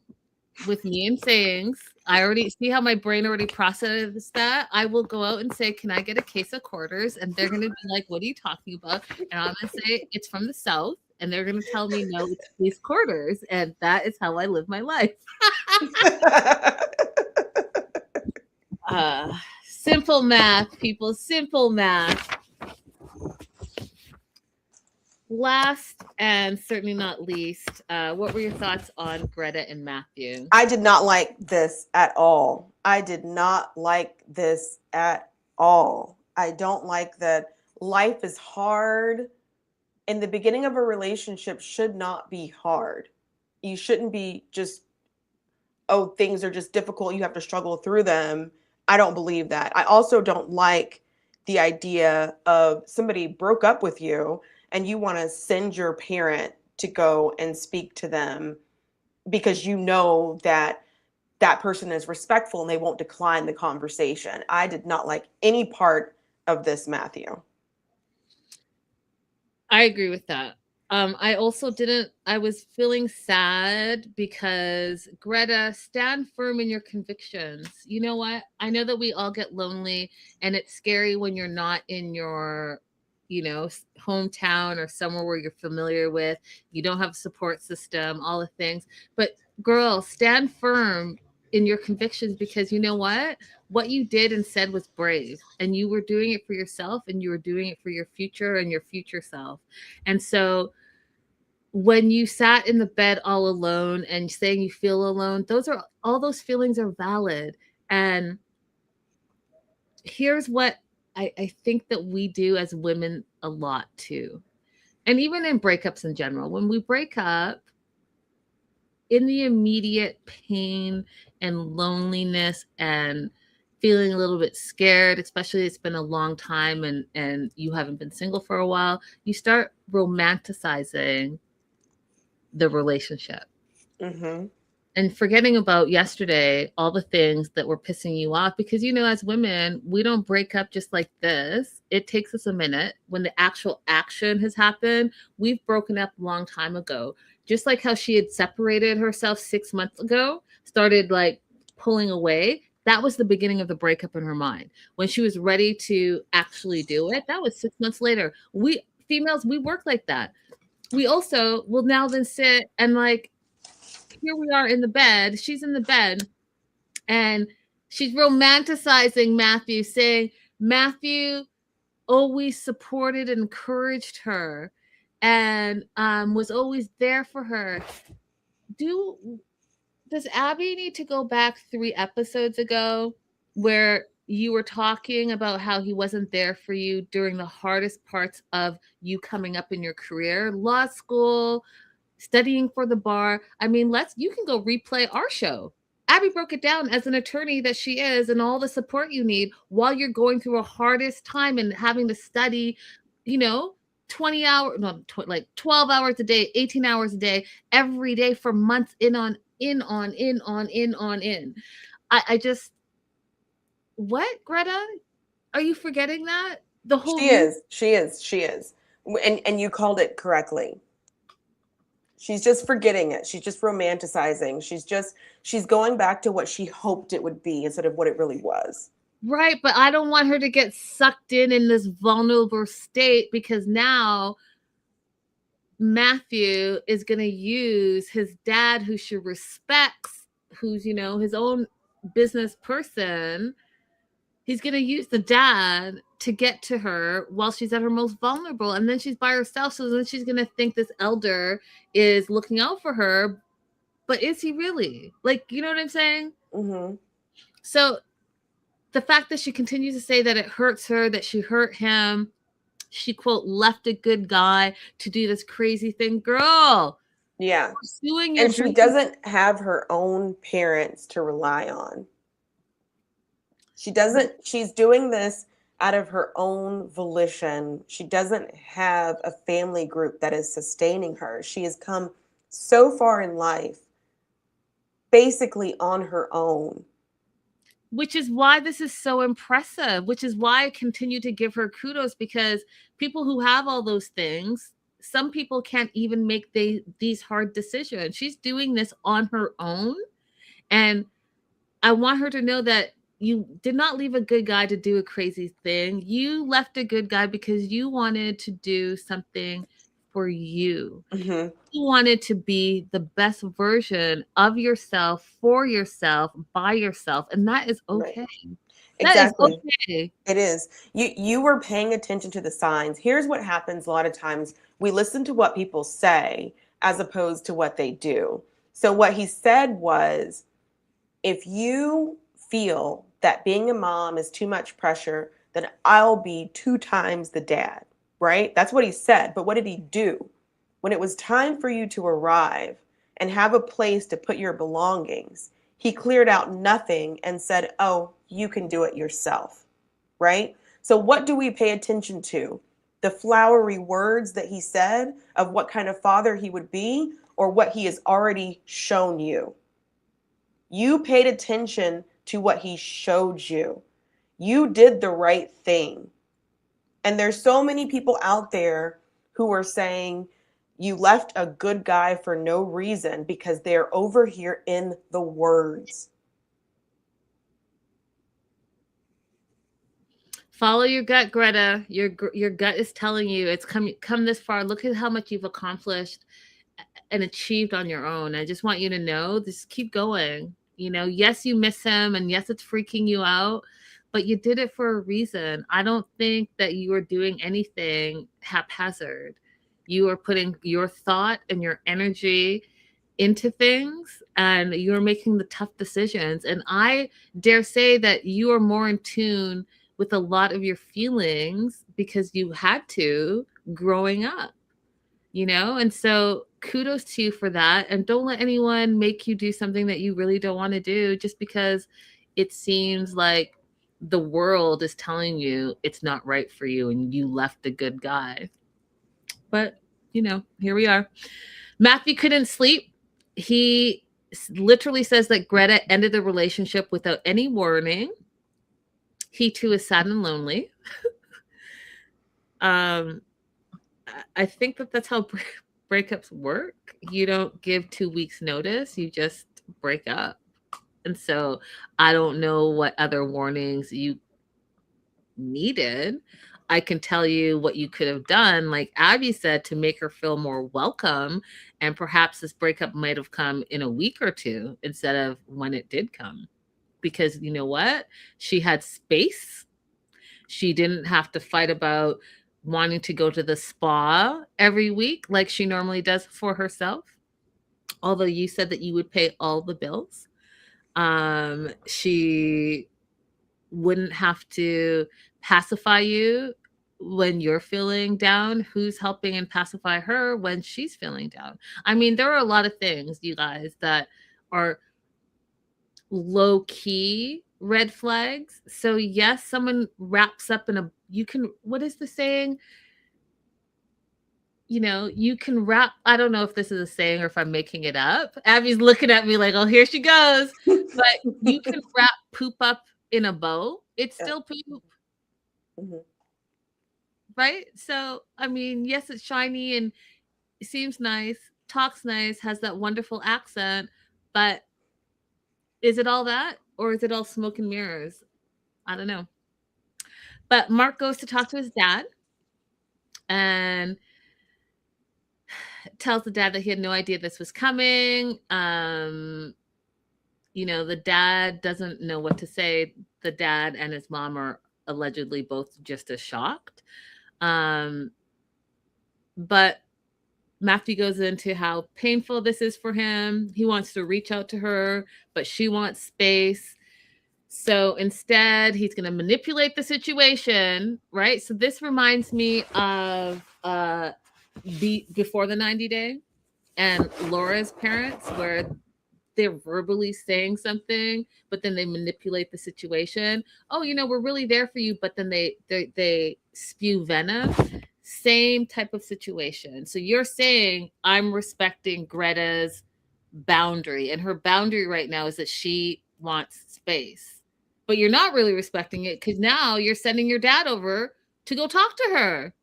with me and sayings, I already see how my brain already processes that. I will go out and say, "Can I get a case of quarters?" And they're going to be like, "What are you talking about?" And I'm going to say, "It's from the South." And they're going to tell me, "No, it's case quarters." And that is how I live my life. Simple math, people. Simple math. Last and certainly not least, what were your thoughts on Greta and Matthew? I did not like this at all. I did not like this at all. I don't like that life is hard. And the beginning of a relationship should not be hard. You shouldn't be just, oh, things are just difficult. You have to struggle through them. I don't believe that. I also don't like the idea of somebody broke up with you and you want to send your parent to go and speak to them because you know that that person is respectful and they won't decline the conversation. I did not like any part of this, Matthew. I agree with that. I also didn't, I was feeling sad because Greta, stand firm in your convictions. You know what? I know that we all get lonely and it's scary when you're not in your, hometown or somewhere where you're familiar with, you don't have a support system, all the things. But girl, stand firm in your convictions because you know what you did and said was brave, and you were doing it for yourself and you were doing it for your future and your future self. And so when you sat in the bed all alone and saying you feel alone, all those feelings are valid. And here's what I think that we do as women a lot too. And even in breakups in general, when we break up, in the immediate pain and loneliness and feeling a little bit scared, especially it's been a long time and you haven't been single for a while, you start romanticizing the relationship. Mm-hmm. And forgetting about yesterday, all the things that were pissing you off, because, as women, we don't break up just like this. It takes us a minute. When the actual action has happened, we've broken up a long time ago. Just like how she had separated herself 6 months ago, started like pulling away. That was the beginning of the breakup in her mind. When she was ready to actually do it, that was 6 months later. We females, we work like that. We also will now then sit and like, here we are in the bed. She's in the bed and she's romanticizing Matthew, saying Matthew always supported and encouraged her and was always there for her. Does Abby need to go back 3 episodes ago where you were talking about how he wasn't there for you during the hardest parts of you coming up in your career, law school, studying for the bar? I mean, you can go replay our show. Abby broke it down as an attorney that she is and all the support you need while you're going through a hardest time and having to study, 20 hours, no, like 12 hours a day, 18 hours a day, every day for months in. I just, what, Greta? Are you forgetting that? The whole She is. And you called it correctly. She's just forgetting it. She's just romanticizing. She's going back to what she hoped it would be instead of what it really was. Right, but I don't want her to get sucked in this vulnerable state, because now Matthew is going to use his dad, who she respects, who's, his own business person. He's going to use the dad to get to her while she's at her most vulnerable. And then she's by herself. So then she's going to think this elder is looking out for her. But is he really? Like, you know what I'm saying? Mm-hmm. So the fact that she continues to say that it hurts her, that she hurt him, she, quote, left a good guy to do this crazy thing. Girl. Yeah. And she doesn't have her own parents to rely on. She's doing this out of her own volition. She doesn't have a family group that is sustaining her. She has come so far in life, basically on her own. Which is why this is so impressive, which is why I continue to give her kudos, because people who have all those things some people can't even make these hard decisions. She's doing this on her own. And I want her to know that you did not leave a good guy to do a crazy thing. You left a good guy because you wanted to do something for you. Mhm. You wanted to be the best version of yourself, for yourself, by yourself. And that is Right. okay. That is Exactly. okay. It is. You were paying attention to the signs. Here's what happens a lot of times. We listen to what people say as opposed to what they do. So what he said was, if you feel that being a mom is too much pressure, then I'll be 2 times the dad, right? That's what he said. But what did he do? When it was time for you to arrive and have a place to put your belongings, he cleared out nothing and said, "Oh, you can do it yourself." Right? So what do we pay attention to? The flowery words that he said of what kind of father he would be, or what he has already shown you? You paid attention to what he showed you. You did the right thing. And there's so many people out there who are saying you left a good guy for no reason because they're over here in the words. Follow your gut, Greta. Your gut is telling you it's come this far. Look at how much you've accomplished and achieved on your own. I just want you to know, just keep going. Yes, you miss him, and yes, it's freaking you out, but you did it for a reason. I don't think that you are doing anything haphazard. You are putting your thought and your energy into things, and you're making the tough decisions. And I dare say that you are more in tune with a lot of your feelings because you had to growing up, and so kudos to you for that. And don't let anyone make you do something that you really don't want to do just because it seems like the world is telling you it's not right for you and you left a good guy. But here we are. Matthew couldn't sleep. He literally says that Greta ended the relationship without any warning. He too is sad and lonely. I think that's how breakups work. You don't give 2 weeks notice. You just break up. And so I don't know what other warnings you needed. I can tell you what you could have done, like Abby said, to make her feel more welcome. And perhaps this breakup might have come in a week or two instead of when it did come. Because you know what? She had space. She didn't have to fight about wanting to go to the spa every week like she normally does for herself. Although you said that you would pay all the bills. She wouldn't have to pacify you when you're feeling down. Who's helping and pacify her when she's feeling down? I mean, there are a lot of things, you guys, that are low key red flags. So yes, someone wraps up in what is the saying? You can wrap, I don't know if this is a saying or if I'm making it up. Abby's looking at me like, oh, here she goes. But you can wrap poop up in a bow. It's still poop. Mm-hmm. Right? So, I mean, yes, it's shiny and it seems nice, talks nice, has that wonderful accent, but is it all that? Or is it all smoke and mirrors? I don't know. But Mark goes to talk to his dad and tells the dad that he had no idea this was coming. The dad doesn't know what to say. The dad and his mom are allegedly both just as shocked. But Matthew goes into how painful this is for him. He wants to reach out to her, but she wants space. So instead, he's going to manipulate the situation, right? So this reminds me of before the 90 day and Laura's parents, where they're verbally saying something, but then they manipulate the situation. Oh, we're really there for you, but then they spew venom. Same type of situation. So you're saying I'm respecting Greta's boundary, and her boundary right now is that she wants space, but you're not really respecting it because now you're sending your dad over to go talk to her.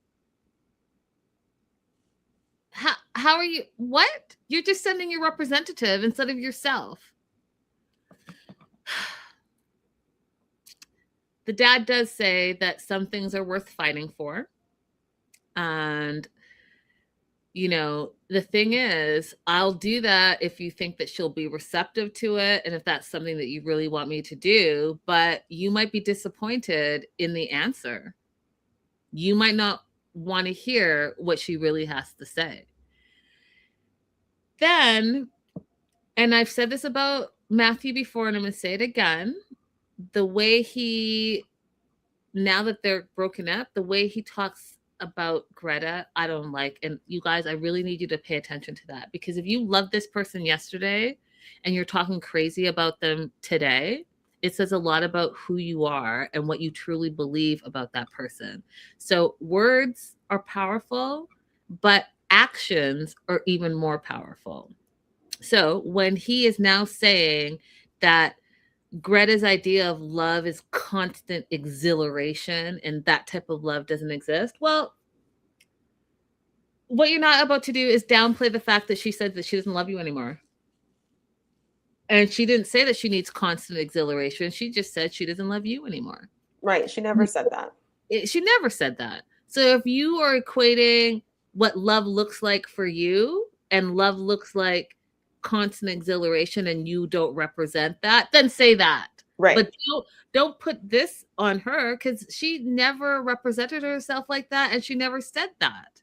How are you? What? You're just sending your representative instead of yourself. The dad does say that some things are worth fighting for. And, the thing is, I'll do that if you think that she'll be receptive to it and if that's something that you really want me to do, but you might be disappointed in the answer. You might not want to hear what she really has to say. Then, and I've said this about Matthew before, and I'm going to say it again, the way now that they're broken up, the way he talks about Greta, I don't like. And you guys, I really need you to pay attention to that, because if you loved this person yesterday and you're talking crazy about them today, it says a lot about who you are and what you truly believe about that person. So words are powerful, but actions are even more powerful. So when he is now saying that Greta's idea of love is constant exhilaration and that type of love doesn't exist, well, what you're not about to do is downplay the fact that she said that she doesn't love you anymore. And she didn't say that she needs constant exhilaration. She just said she doesn't love you anymore. Right. She never said that. She never said that. So if you are equating what love looks like for you and love looks like constant exhilaration and you don't represent that, then say that. Right. But don't put this on her, because she never represented herself like that and she never said that.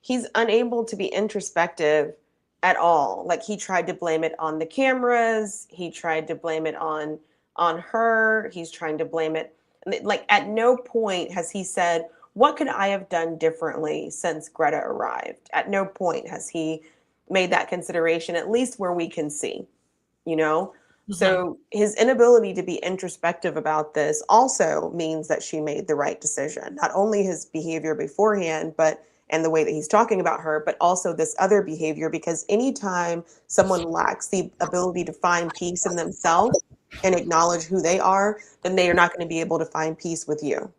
He's unable to be introspective at all. Like, he tried to blame it on the cameras. He tried to blame it on her. He's trying to blame it. Like, at no point has he said, what could I have done differently since Greta arrived? At no point has he made that consideration, at least where we can see, Mm-hmm. So his inability to be introspective about this also means that she made the right decision. Not only his behavior beforehand, and the way that he's talking about her, but also this other behavior, because anytime someone lacks the ability to find peace in themselves and acknowledge who they are, then they are not going to be able to find peace with you.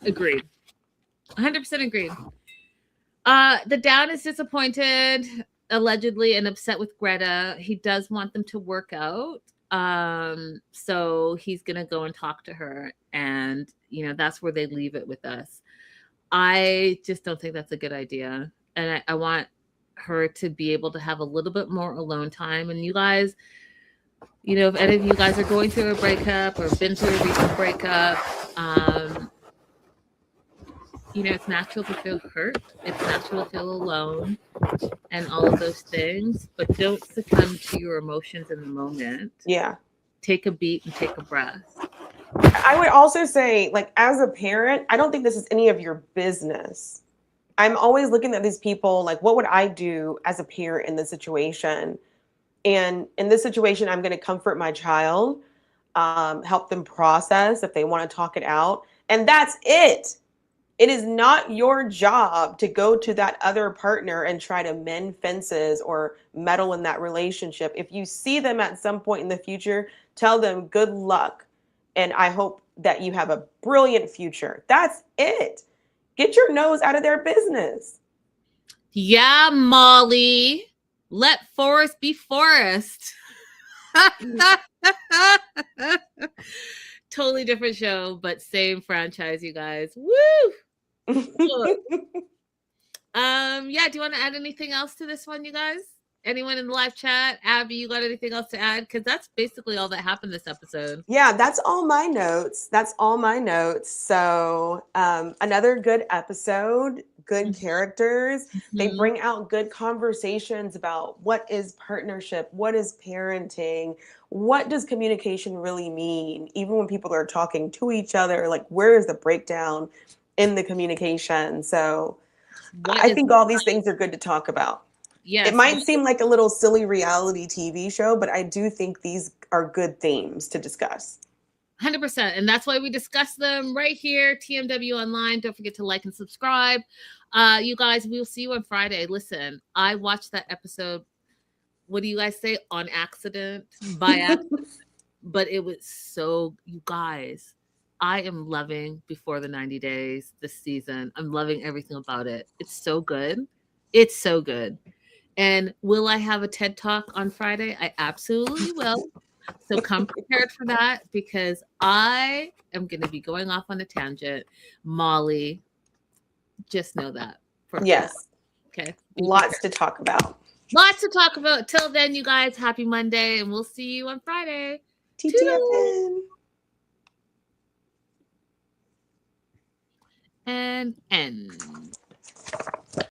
Agreed. 100% agreed. The dad is disappointed, allegedly, and upset with Greta. He does want them to work out. So he's going to go and talk to her. And, that's where they leave it with us. I just don't think that's a good idea. And I want her to be able to have a little bit more alone time. And you guys, if any of you guys are going through a breakup or been through a recent breakup, it's natural to feel hurt. It's natural to feel alone and all of those things, but don't succumb to your emotions in the moment. Yeah. Take a beat and take a breath. I would also say, like, as a parent, I don't think this is any of your business. I'm always looking at these people like, what would I do as a parent in this situation? And in this situation, I'm going to comfort my child, help them process if they want to talk it out. And that's it. It is not your job to go to that other partner and try to mend fences or meddle in that relationship. If you see them at some point in the future, tell them good luck. And I hope that you have a brilliant future. That's it. Get your nose out of their business. Yeah, Molly. Let forest be forest. Totally different show, but same franchise, you guys. Woo! Yeah, do you want to add anything else to this one, you guys? Anyone in the live chat? Abby, you got anything else to add? Because that's basically all that happened this episode. Yeah, that's all my notes. So another good episode, good characters. They bring out good conversations about what is partnership, what is parenting, what does communication really mean? Even when people are talking to each other, like, where is the breakdown in the communication? So I think all these things are good to talk about. Yes. It might seem like a little silly reality TV show, but I do think these are good themes to discuss. 100%. And that's why we discuss them right here, TMW Online. Don't forget to like and subscribe. You guys, we'll see you on Friday. Listen, I watched that episode. What do you guys say? On accident, by accident. But it was so, you guys, I am loving Before the 90 Days this season. I'm loving everything about it. It's so good. It's so good. And will I have a TED Talk on Friday? I absolutely will. So come prepared for that because I am going to be going off on a tangent. Molly, just know that. Yes. Okay. Lots to talk about. Lots to talk about. Till then, you guys, happy Monday, and we'll see you on Friday. TTFN. And end.